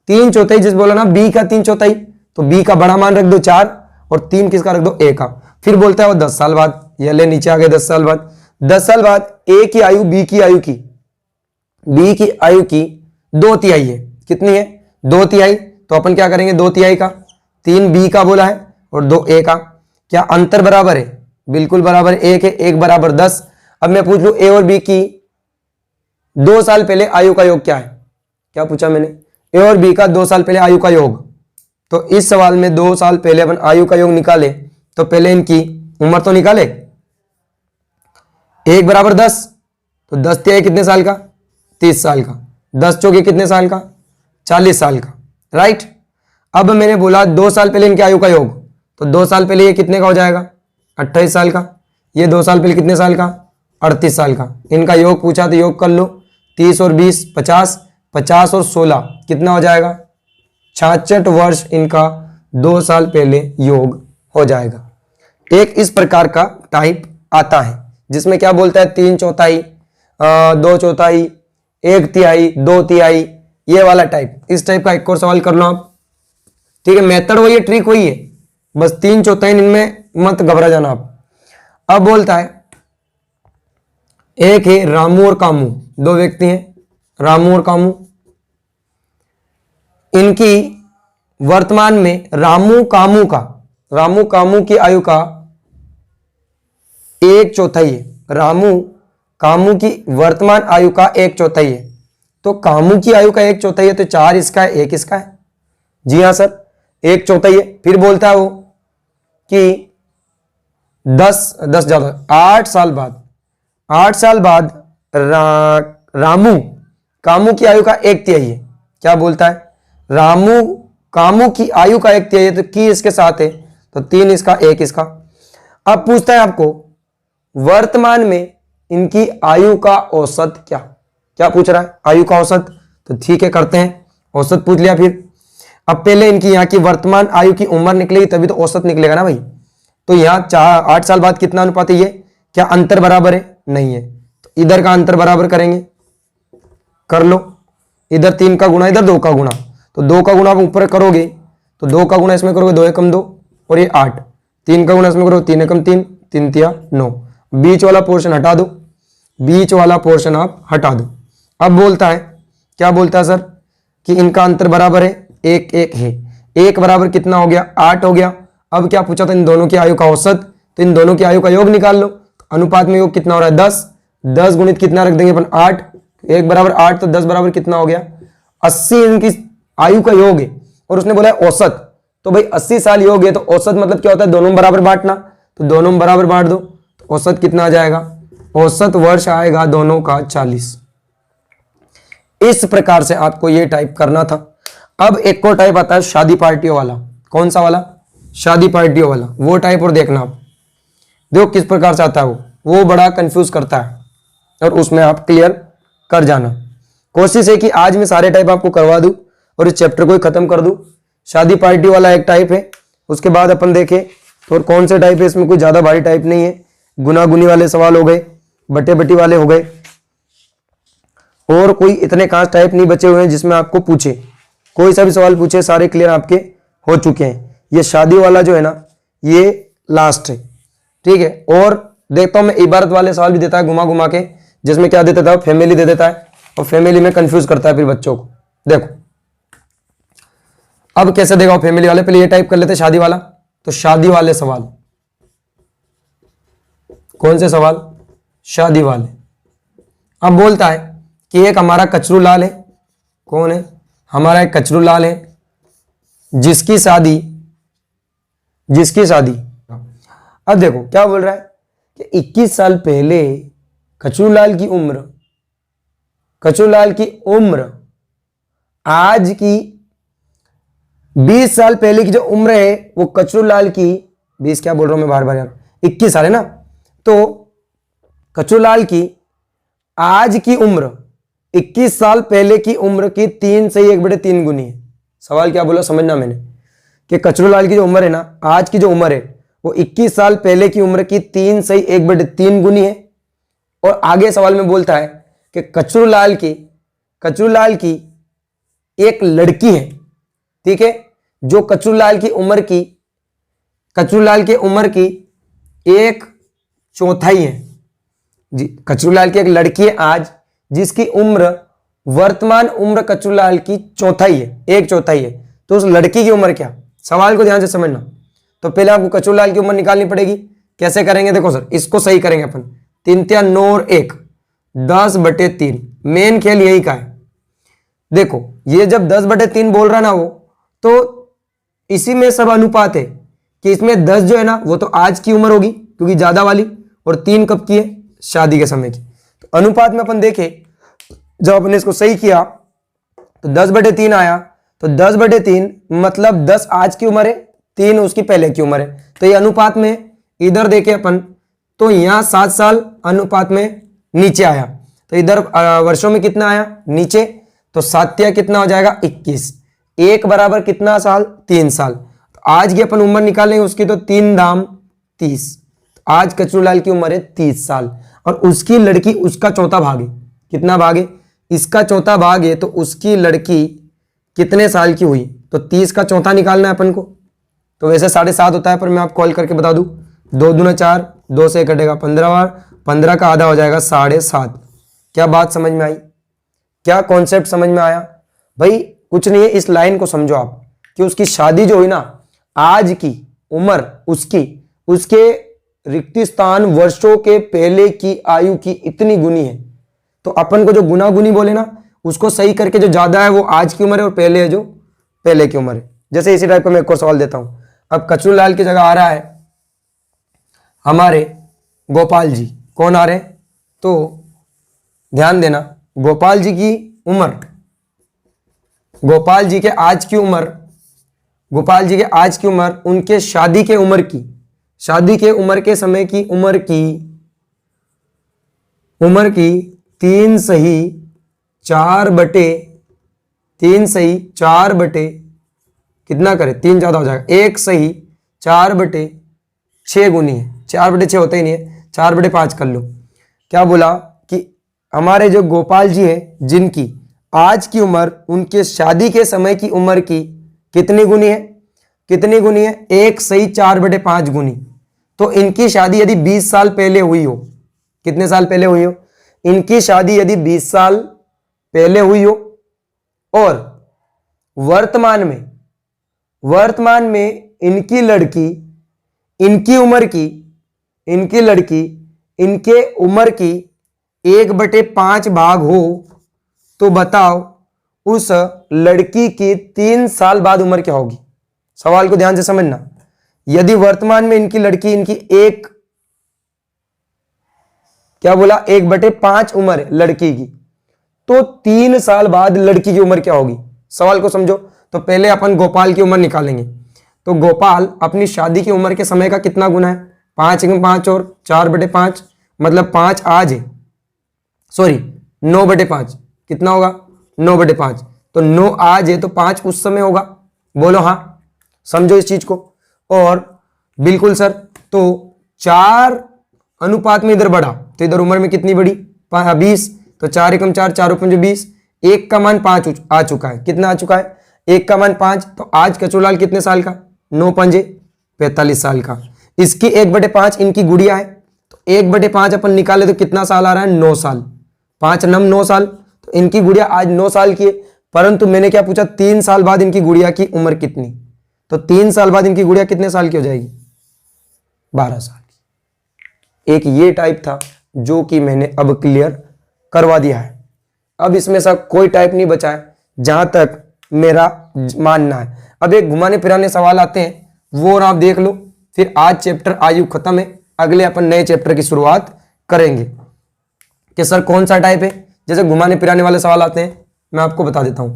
A: 3/4 जिस बोला ना बी का 3/4, तो बी का बड़ा मान रख दो 4 और 3 किसका रख दो? ए का। फिर बोलता है वो 10 साल बाद, ये ले नीचे आ गए 10 साल बाद। 10 साल बाद ए की आयु बी की आयु की 2/3 है। कितनी है? 2/3। तो अपन क्या करेंगे, 2/3 का 3 बी का बोला है और 2 ए का। क्या अंतर बराबर है? बिल्कुल बराबर है, 1 है, 1 बराबर 10। अब मैं पूछ लू ए और बी की 2 साल पहले आयु का योग क्या है? क्या पूछा मैंने? ए और बी का 2 साल पहले आयु का योग। तो इस सवाल में 2 साल पहले अपन आयु का योग निकाले तो पहले इनकी उम्र तो निकाले। 1 बराबर 10, तो 10 तिहाई कितने साल का? 30 साल का। 10 चौके कितने साल का? 40 साल का। राइट। अब मैंने बोला 2 साल पहले इनके आयु का योग, तो 2 साल पहले ये कितने का हो जाएगा? 28 साल का। ये 2 साल पहले कितने साल का? 38 साल का। इनका योग पूछा तो योग कर लो, 30 और 20 50, 50 और 16 कितना हो जाएगा? 66 वर्ष इनका 2 साल पहले योग हो जाएगा। एक इस प्रकार का टाइप आता है जिसमें क्या बोलता है, 3/4, 2/4, 1/3, 2/3, ये वाला टाइप। इस टाइप का एक और सवाल कर लो आप। ठीक है, मेथड वही है, ट्रिक वही है, बस 3/4 इनमें मत घबरा जाना आप। अब बोलता है एक है रामू और कामू, 2 व्यक्ति हैं, रामू और कामू। इनकी वर्तमान में रामू कामू की आयु का 1/4 है। रामू कामू की वर्तमान आयु का 1/4 है। तो कामू की आयु का 1/4 है, तो 4 इसका है, 1 इसका है। जी हाँ सर, 1/4 है। फिर बोलता है वो कि 10 ज्यादा 8 साल बाद रामू कामू की आयु का 1/3 है। क्या बोलता है? रामू कामू की आयु का 1/3 है, तो की इसके साथ है, तो 3 इसका, 1 इसका। अब पूछता है आपको वर्तमान में इनकी आयु का औसत क्या पूछ रहा है? आयु का औसत। तो ठीक है, करते हैं, औसत पूछ लिया। फिर अब पहले इनकी यहाँ की वर्तमान आयु की उम्र निकलेगी तभी तो औसत निकलेगा ना भाई। तो यहाँ 8 साल बाद कितना अनुपात है ये? क्या अंतर बराबर है? नहीं है, तो इधर का अंतर बराबर करेंगे, कर लो। इधर 3 का गुणा, इधर 2 का गुणा, तो 2 का गुणा आप ऊपर करोगे तो 2 का गुणा इसमें करोगे, 2 एकम 2 और ये 8। 3 का गुणा इसमें करोगे, 3 एकम 3, 3 तिया 9। बीच वाला पोर्शन हटा दो, बीच वाला पोर्शन आप हटा दो। अब बोलता है, क्या बोलता है सर? कि इनका अंतर बराबर है, 1 1 है। 1 बराबर कितना हो गया? 8 हो गया। अब क्या पूछा था? इन दोनों की आयु का औसत, तो इन दोनों की आयु का योग निकाल लो। अनुपात में योग कितना हो रहा है? 10। 10 गुणित कितना रख देंगे अपन? 8। 1 बराबर 8, तो 10 बराबर कितना हो गया? 80 इनकी आयु का योग है, और उसने बोला है औसत। तो भाई 80 साल योग है, तो औसत मतलब क्या होता है? दोनों में बराबर बांटना। तो दोनों में बराबर बांट दो, तो औसत कितना आ जाएगा? औसत वर्ष आएगा दोनों का 40। इस प्रकार से आपको ये टाइप करना था। अब एक और टाइप आता है शादी पार्टियों वाला। कौन सा वाला? शादी पार्टियों वाला। वो टाइप और देखना आप, देखो किस प्रकार से आता है वो बड़ा कंफ्यूज करता है, और उसमें आप क्लियर कर जाना। कोशिश है कि आज मैं सारे टाइप आपको करवा दूं और इस चैप्टर को ही खत्म कर दूं। शादी पार्टी वाला एक टाइप है, उसके बाद अपन देखें और कौन से टाइप है। इसमें कोई ज्यादा भारी टाइप नहीं है। गुना गुनी वाले सवाल हो गए, बटे बटी वाले हो गए, और कोई इतने खास टाइप नहीं बचे हुए हैं जिसमें आपको पूछे। कोई सा भी सवाल पूछे सारे क्लियर आपके हो चुके हैं। ये शादी वाला जो है ना, ये लास्ट है। ठीक है, और देखता हूं मैं इबारत वाले सवाल भी देता है घुमा घुमा के, जिसमें क्या दे देता है? फैमिली दे देता है, और फैमिली में कंफ्यूज करता है फिर बच्चों को। देखो अब कैसे देगा फैमिली वाले। पहले ये टाइप कर लेते शादी वाला। तो शादी वाले सवाल, कौन से सवाल? शादी वाले। अब बोलता है कि एक हमारा कचरू लाल है। कौन है? हमारा एक कचरू लाल है, जिसकी शादी अब देखो क्या बोल रहा है कि 21 साल पहले कचरू लाल की उम्र आज की 20 साल पहले की जो उम्र है वो कचरू लाल की 20 क्या बोल रहा हूं मैं बार बार यार, 21 साल है ना। तो कचरू लाल की आज की उम्र 21 साल पहले की उम्र की 3 से 1/3 गुनी है। सवाल क्या बोला समझना मैंने, कि कचरू लाल की जो उम्र है ना, आज की जो उम्र है वो 21 साल पहले की उम्र की 3 से 1/3 गुनी है। और आगे सवाल में बोलता है कि कचरू लाल की एक लड़की है, ठीक है, जो कचरू लाल की उम्र की 1/4 है। जी, कचरूलाल की एक लड़की है आज जिसकी उम्र, वर्तमान उम्र कचरूलाल की चौथाई है, 1/4 है। तो उस लड़की की उम्र क्या? सवाल को ध्यान से समझना। तो पहले आपको कचरूलाल की उम्र निकालनी पड़ेगी। कैसे करेंगे? देखो सर, इसको सही करेंगे अपन। 3 × 9 और 1, 10/3। मेन खेल यही का है। देखो ये जब 10/3 बोल रहा ना वो, तो इसी में सब अनुपात है कि इसमें 10 जो है ना वो तो आज की उम्र होगी क्योंकि ज्यादा वाली, और 3 कब की है? शादी के समय की। तो अनुपात में अपन देखें, जब अपने इसको सही किया तो 10/3 आया। तो 10/3 मतलब 10 आज की उम्र है, 3 उसकी पहले की उम्र है। तो ये अनुपात में इधर देखें अपन तो यहां 7 साल अनुपात में नीचे आया। तो इधर वर्षों में कितना आया? नीचे। तो 7 कितना हो जाएगा? 21। 1 बराबर कितना साल? 3 साल। तो आज की अपन उम्र निकालेंगे उसकी, तो 3 दाम 30। आज कचरूलाल की उम्र है 30 साल और उसकी लड़की उसका चौथा भाग है। कितना भाग है? इसका चौथा भाग है। तो उसकी लड़की कितने साल की हुई? तो 30 का चौथा निकालना है अपन को। तो वैसे 7.5 होता है, पर मैं आपको कॉल करके बता दूं, 2 दूना 4, 2 से कटेगा 15 बार, 15 का आधा हो जाएगा 7.5। क्या बात समझ में आई? क्या कॉन्सेप्ट समझ में आया? भाई कुछ नहीं है, इस लाइन को समझो आप कि उसकी शादी जो हुई ना, आज की उम्र उसके रिक्त स्थान वर्षों के पहले की आयु की इतनी गुनी है। तो अपन को जो गुना गुनी बोले ना, उसको सही करके जो ज्यादा है वो आज की उम्र है और पहले है जो पहले की उम्र है। जैसे इसी टाइप का मैं एक और सवाल देता हूं। अब कचरूलाल की जगह आ रहा है हमारे गोपाल जी। कौन आ रहे हैं? तो ध्यान देना, गोपाल जी की उम्र, गोपाल जी के आज की उम्र उनके शादी के उम्र की, शादी के उम्र के समय की उम्र की 3 सही 4 बटे कितना करे? 3 ज्यादा हो जाएगा, 1 सही 4/6 गुनी है। 4/6 होता ही नहीं है, 4/5 कर लो। क्या बोला कि हमारे जो गोपाल जी हैं जिनकी आज की उम्र उनके शादी के समय की उम्र की कितनी गुनी है? 1 सही 4/5 गुनी। तो इनकी शादी यदि 20 साल पहले हुई हो, कितने साल पहले हुई हो? इनकी शादी यदि 20 साल पहले हुई हो और वर्तमान में इनकी लड़की इनके उम्र की 1/5 भाग हो, तो बताओ उस लड़की की 3 साल बाद उम्र क्या होगी? सवाल को ध्यान से समझना। यदि वर्तमान में इनकी लड़की क्या बोला? 1/5 उम्र है लड़की की, तो 3 साल बाद लड़की की उम्र क्या होगी? सवाल को समझो। तो पहले अपन गोपाल की उम्र निकालेंगे। तो गोपाल अपनी शादी की उम्र के समय का कितना गुना है? 5 × 5 और 4/5, मतलब 5 आज है, सॉरी 9/5। कितना होगा? 9/5। तो 9 आज है तो 5 उस समय होगा। बोलो हाँ, समझो इस चीज को। और बिल्कुल सर, तो 4 अनुपात में इधर बढ़ा तो इधर उम्र में कितनी बढ़ी? 20। तो 4 × 4, 4 × 5 20। 1 का मान 5 आ चुका है। कितना आ चुका है? 1 का मान 5। तो आज कचरूलाल कितने साल का? 9 × 5 45 साल का। इसकी 1/5 इनकी गुड़िया है, तो 1/5 अपन निकाले तो कितना साल आ रहा है? 9 साल। 5 × 9 साल। तो इनकी गुड़िया आज 9 साल की है, परंतु मैंने क्या पूछा? 3 साल बाद इनकी गुड़िया की उम्र कितनी? तो 3 साल बाद इनकी गुड़िया कितने साल की हो जाएगी? 12 साल की। एक ये टाइप था जो कि मैंने अब क्लियर करवा दिया है। अब इसमें से कोई टाइप नहीं बचा है जहां तक मेरा मानना है। अब एक घुमाने फिराने सवाल आते हैं, वो और आप देख लो, फिर आज चैप्टर आयु खत्म है। अगले अपन नए चैप्टर की शुरुआत करेंगे कि सर कौन सा टाइप है। जैसे घुमाने फिराने वाले सवाल आते हैं, मैं आपको बता देता हूं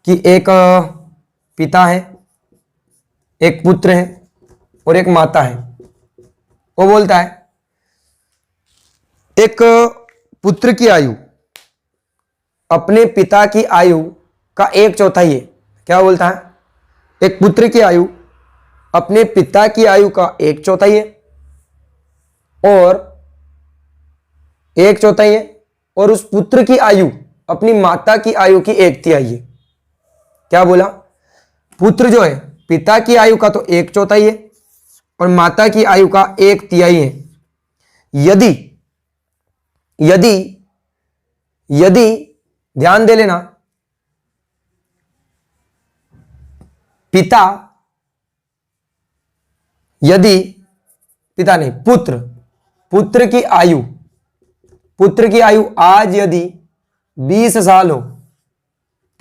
A: कि एक पिता है, एक पुत्र है और एक माता है। वो बोलता है एक पुत्र की आयु अपने पिता की आयु का 1/4 है। क्या बोलता है? एक पुत्र की आयु अपने पिता की आयु का 1/4 है और 1/4 है, और उस पुत्र की आयु अपनी माता की आयु की 1/3 है। क्या बोला? पुत्र जो है पिता की आयु का तो 1/4 है और माता की आयु का 1/3 है। यदि यदि ध्यान दे लेना, पिता, यदि पिता नहीं, पुत्र की आयु आज यदि 20 साल हो,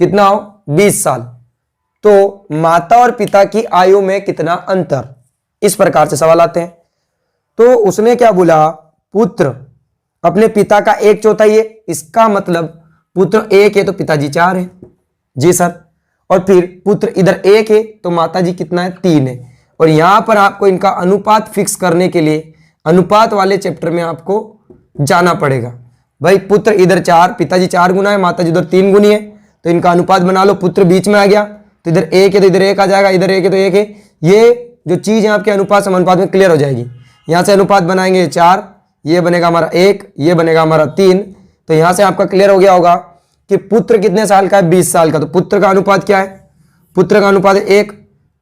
A: कितना हो, 20 साल, तो माता और पिता की आयु में कितना अंतर, इस प्रकार से सवाल आते हैं। तो उसने क्या बोला, पुत्र अपने पिता का 1/4 है, इसका मतलब पुत्र 1 है तो पिताजी 4 है। जी सर। और फिर पुत्र इधर 1 है तो माताजी कितना है, 3 है। और यहां पर आपको इनका अनुपात फिक्स करने के लिए अनुपात वाले चैप्टर में आपको जाना पड़ेगा। भाई पुत्र इधर 4, पिताजी 4 गुना है, माताजी उधर 3 गुनी है, तो इनका अनुपात बना लो। पुत्र बीच में आ गया तो इधर 1 है तो इधर 1 आ जाएगा, इधर 1 है तो 1 है। ये जो चीज है आपके अनुपात समानुपात में क्लियर हो जाएगी। यहां से अनुपात बनाएंगे 4, ये बनेगा हमारा 1, ये बनेगा हमारा 3, तो यहां से आपका क्लियर हो गया होगा कि पुत्र कितने साल का है, 20 साल का। तो पुत्र का अनुपात क्या है, पुत्र का अनुपात है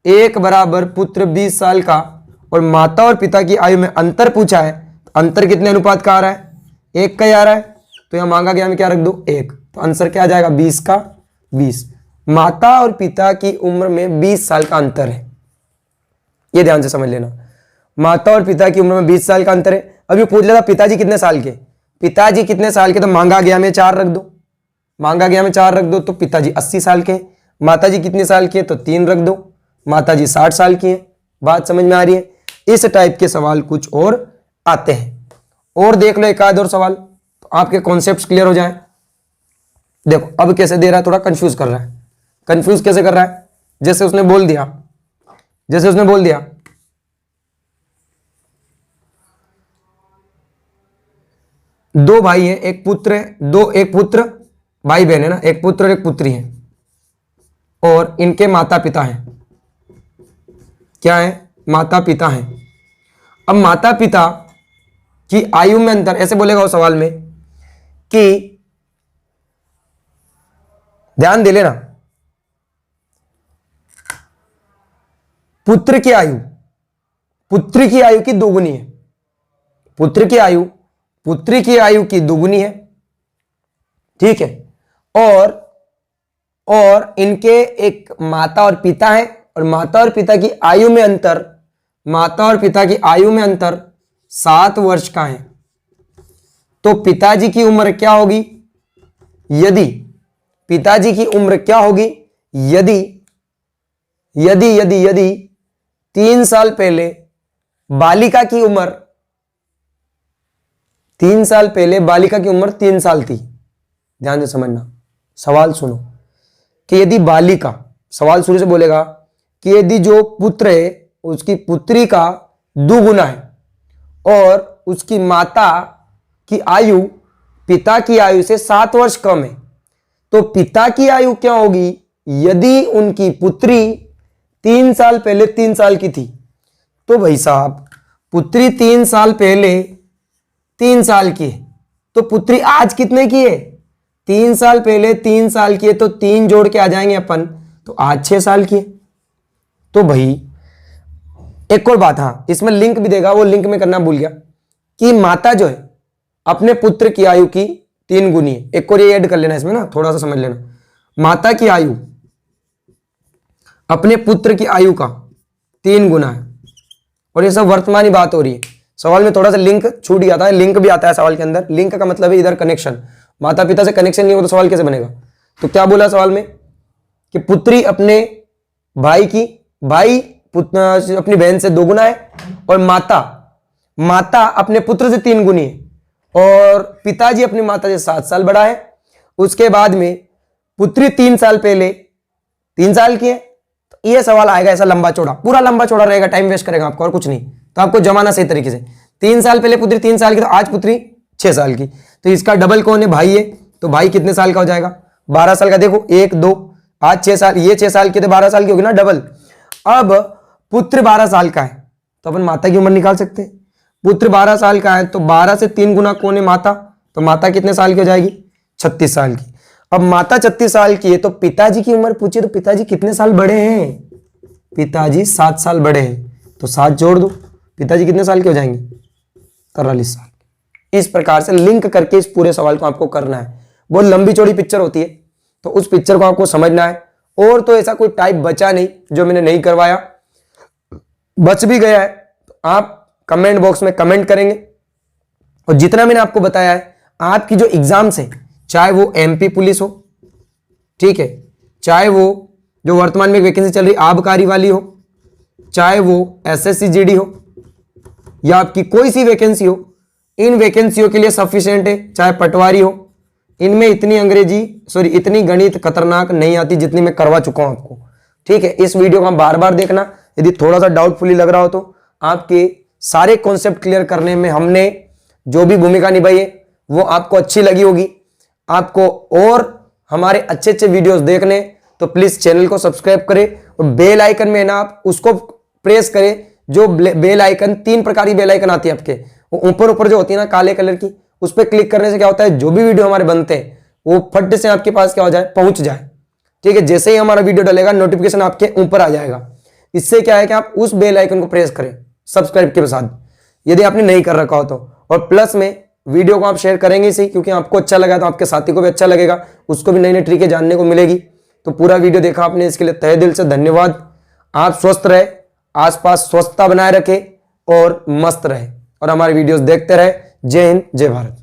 A: 1 बराबर पुत्र 20 साल का, और माता और पिता की आयु में अंतर पूछा है, तो अंतर कितने अनुपात का आ रहा है, 1 का ही आ रहा है। तो यहां मांगा गया, मैं क्या रख दो, 1, तो आंसर क्या आ जाएगा, 20 का 20। माता और पिता की उम्र में 20 साल का अंतर है, ये ध्यान से समझ लेना। माता और पिता की उम्र में 20 साल का अंतर है। अभी पूछ लेता पिताजी कितने साल के, पिताजी कितने साल के, तो मांगा गया में 4 रख दो, मांगा गया में 4 रख दो, तो पिताजी 80 साल के। माताजी कितने साल की है, तो 3 रख दो, माताजी 60 साल की है। बात समझ में आ रही है। इस टाइप के सवाल कुछ और आते हैं। और देख लो एक आध और सवाल, तो आपके कॉन्सेप्ट्स क्लियर हो जाए। देखो अब कैसे दे रहा है, थोड़ा कंफ्यूज कर रहा है। कंफ्यूज कैसे कर रहा है, जैसे उसने बोल दिया, 2 भाई हैं, एक पुत्र है, एक पुत्र भाई बहन है ना, एक पुत्र और एक पुत्री है, और इनके माता पिता हैं। क्या है, माता पिता हैं। अब माता पिता की आयु में अंतर, ऐसे बोलेगा उस सवाल में कि ध्यान दे लेना, पुत्र की आयु की दोगुनी है, पुत्री की आयु की दोगुनी है, ठीक है। और इनके एक माता और पिता है, और माता और पिता की आयु में अंतर 7 वर्ष का है। तो पिताजी की उम्र क्या होगी, यदि पिताजी की उम्र क्या होगी, यदि 3 साल पहले बालिका की उम्र 3 साल पहले बालिका की उम्र 3 साल थी। ध्यान से समझना, सवाल सुनो कि यदि बालिका, सवाल शुरू से बोलेगा कि यदि जो पुत्र है उसकी पुत्री का 2 गुना है, और उसकी माता की आयु पिता की आयु से 7 वर्ष कम है, तो पिता की आयु क्या होगी, यदि उनकी पुत्री 3 साल पहले 3 साल की थी। तो भाई साहब पुत्री 3 साल पहले 3 साल की है, तो पुत्री आज कितने की है, 3 साल पहले 3 साल की है, तो 3 जोड़ के आ जाएंगे अपन, तो आज 6 साल की है। तो भाई एक और बात, हाँ इसमें लिंक भी देगा, वो लिंक में करना भूल गया, कि माता जो है अपने पुत्र की आयु की 3 गुनी है। एक और ये ऐड कर लेना इसमें ना, थोड़ा सा समझ लेना, माता की आयु अपने पुत्र की आयु का 3 गुना है, और ये सब वर्तमान ही बात हो रही है। सवाल में थोड़ा सा लिंक छूट गया था, लिंक भी आता है सवाल के अंदर। लिंक का मतलब है इधर कनेक्शन, माता पिता से कनेक्शन नहीं हो तो सवाल कैसे बनेगा। तो क्या बोला सवाल में कि पुत्री अपने अपनी बहन से 2 गुना है, और माता अपने पुत्र से 3 गुनी है, और पिताजी अपनी माता से 7 साल बड़ा है। उसके बाद में पुत्री 3 साल पहले 3 साल की है। तो ये सवाल आएगा ऐसा लंबा चौड़ा, पूरा लंबा चौड़ा रहेगा, टाइम वेस्ट करेगा आपको और कुछ नहीं। तो आपको जमाना सही तरीके से, 3 साल पहले पुत्री 3 साल की, तो आज पुत्री 6 साल की, तो इसका डबल कौन है, भाई है। तो भाई कितने साल का हो जाएगा, 12 साल का। देखो 1 2, आज 6 साल, ये 6 साल की, तो 12 साल की होगी ना डबल। अब पुत्र 12 साल का है, तो अपन माता की उम्र निकाल सकते हैं। पुत्र 12 साल का है, तो 12 से 3 गुना कौन है, माता। तो माता कितने साल की हो जाएगी, 36 साल की। अब माता 36 साल की है, तो पिताजी की उम्र पूछे तो पिताजी कितने साल बड़े हैं, पिताजी 7 साल बड़े हैं, तो 7 जोड़ दो, पिताजी कितने साल के हो जाएंगे, 43 साल। इस प्रकार से लिंक करके इस पूरे सवाल को आपको करना है। बहुत लंबी चौड़ी पिक्चर होती है, तो उस पिक्चर को आपको समझना है। और तो ऐसा कोई टाइप बचा नहीं जो मैंने नहीं करवाया, बच भी गया है तो आप कमेंट बॉक्स में कमेंट करेंगे। और जितना मैंने आपको बताया है, आपकी जो एग्जाम्स है, चाहे वो एमपी पुलिस हो, ठीक है, चाहे वो जो वर्तमान में वैकेंसी चल रही आबकारी वाली हो, चाहे वो एसएससी जीडी हो, या आपकी कोई सी वैकेंसी हो, इन वैकेंसियों के लिए सफिशिएंट है। चाहे पटवारी हो, इनमें इतनी गणित खतरनाक नहीं आती जितनी मैं करवा चुका हूं आपको, ठीक है। इस वीडियो को आप बार बार देखना। यदि थोड़ा सा डाउटफुली लग रहा हो तो आपके सारे कॉन्सेप्ट क्लियर करने में हमने जो भी भूमिका निभाई है वो आपको अच्छी लगी होगी। आपको और हमारे अच्छे अच्छे वीडियोस देखने तो प्लीज चैनल को सब्सक्राइब करें और बेल आइकन में ना आप उसको प्रेस करें। जो बेल आइकन, 3 प्रकार की बेल आइकन आती है आपके, वो ऊपर जो होती है ना काले कलर की, उस पर क्लिक करने से क्या होता है, जो भी वीडियो हमारे बनते हैं वो फट से आपके पास क्या हो जाए, पहुंच जाए, ठीक है। जैसे ही हमारा वीडियो डलेगा नोटिफिकेशन आपके ऊपर आ जाएगा। इससे क्या है कि आप उस बेल आइकन को प्रेस करें सब्सक्राइब के साथ, यदि आपने नहीं कर रखा हो तो। और प्लस में वीडियो को आप शेयर करेंगे इसी, क्योंकि आपको अच्छा लगा तो आपके साथी को भी अच्छा लगेगा, उसको भी नई नई ट्रिकें जानने को मिलेगी। तो पूरा वीडियो देखा आपने, इसके लिए तहे दिल से धन्यवाद। आप स्वस्थ रहे, आसपास स्वच्छता बनाए रखें और मस्त रहे और हमारे वीडियोस देखते रहे। जय हिंद, जय भारत।